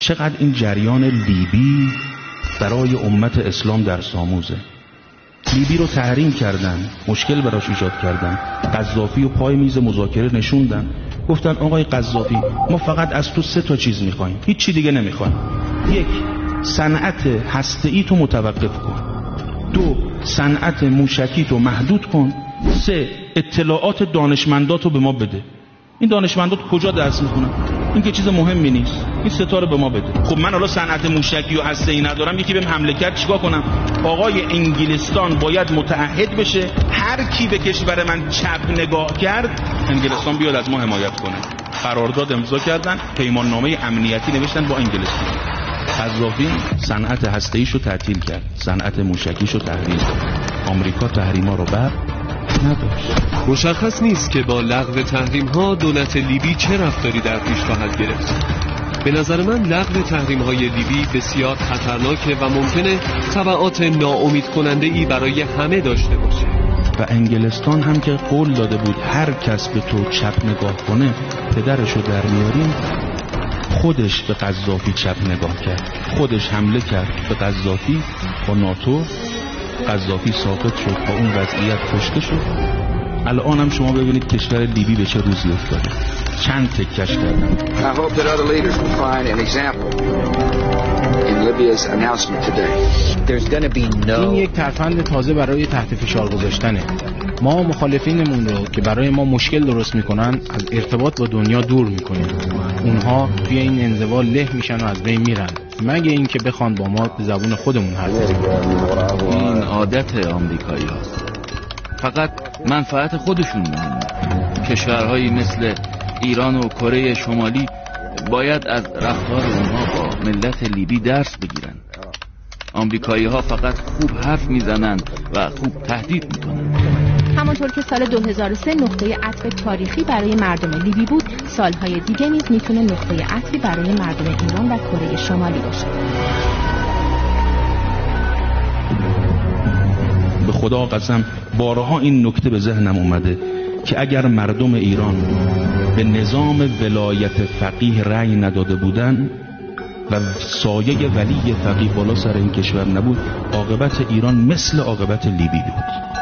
چقدر این جریان لیبی برای امت اسلام درس آموزه. لیبی رو تحریم کردن، مشکل براش ایجاد کردن، قذافی و پای میز مذاکره نشوندن، گفتن آقای قذافی ما فقط از تو 3 چیز میخوایم، هیچ چی دیگه نمیخوایم. 1 صنعت هسته‌ای تو متوقف کن، 2 صنعت موشکی تو محدود کن، 3 اطلاعات دانشمندات رو به ما بده. این دانشمندات کجا درس میخونن؟ این که چیز مهمی نیست، این 3 رو به ما بده. خب من حالا صنعت موشکی و هسته‌ای ندارم، یکی بهم حمله کرد چیکار کنم؟ آقای انگلستان باید متعهد بشه هر کی به کشور من چپ نگاه کرد انگلستان بیاد از ما حمایت کنه. قرارداد امضا کردن، پیمان نامه امنیتی نوشتن با انگلستان. قذافی صنعت هسته‌ایشو تعطیل کرد، صنعت موشکیشو تحریم کرد. آمریکا تحریما رو بر نداشت. مشخص نیست که با لغو تحریم‌ها دولت لیبی چه رفتاری در پیش خواهد گرفت. به نظر من لغو تحریم‌های لیبی بسیار خطرناکه و ممکنه تبعات ناامید کننده‌ای برای همه داشته باشه. و انگلستان هم که قول داده بود هر کس به تو چپ نگاه کنه پدرشو در میاریم، خودش به قذافی چپ نگاه کرد، خودش حمله کرد به قذافی با ناتو. قذافی ساقط شد، با اون وضعیت کشته شد. الان هم شما ببینید کشور لیبی به چه روزی افتاده، چند تکش کردن. I hope that other leaders will find an example in Libya's announcement today. There's going to be no. این یک ترفند تازه برای تحت فشار گذاشتنه. ما مخالفینمون رو که برای ما مشکل درست میکنن از ارتباط با دنیا دور میکنیم. اونها توی این انزوا له میشن و از بین میرن، مگه این که بخوان با ما به زبون خودمون حرف بزنن. این عادت آمریکایی هاست، فقط منفعت خودشون مهمه. کشورهایی مثل ایران و کره شمالی باید از رفتار اونها با ملت لیبی درس بگیرن. آمریکایی ها فقط خوب حرف میزنن و خوب تهدید میکنن. همانطور که سال 2003 نقطه عطف تاریخی برای مردم لیبی بود، سالهای دیگه نیز میتونه نقطه عطفی برای مردم ایران و کره شمالی باشه. به خدا قسم بارها این نکته به ذهنم اومده که اگر مردم ایران به نظام ولایت فقیه رأی نداده بودن و سایه ولی فقیه بالا سر این کشور نبود، عاقبت ایران مثل عاقبت لیبی بود.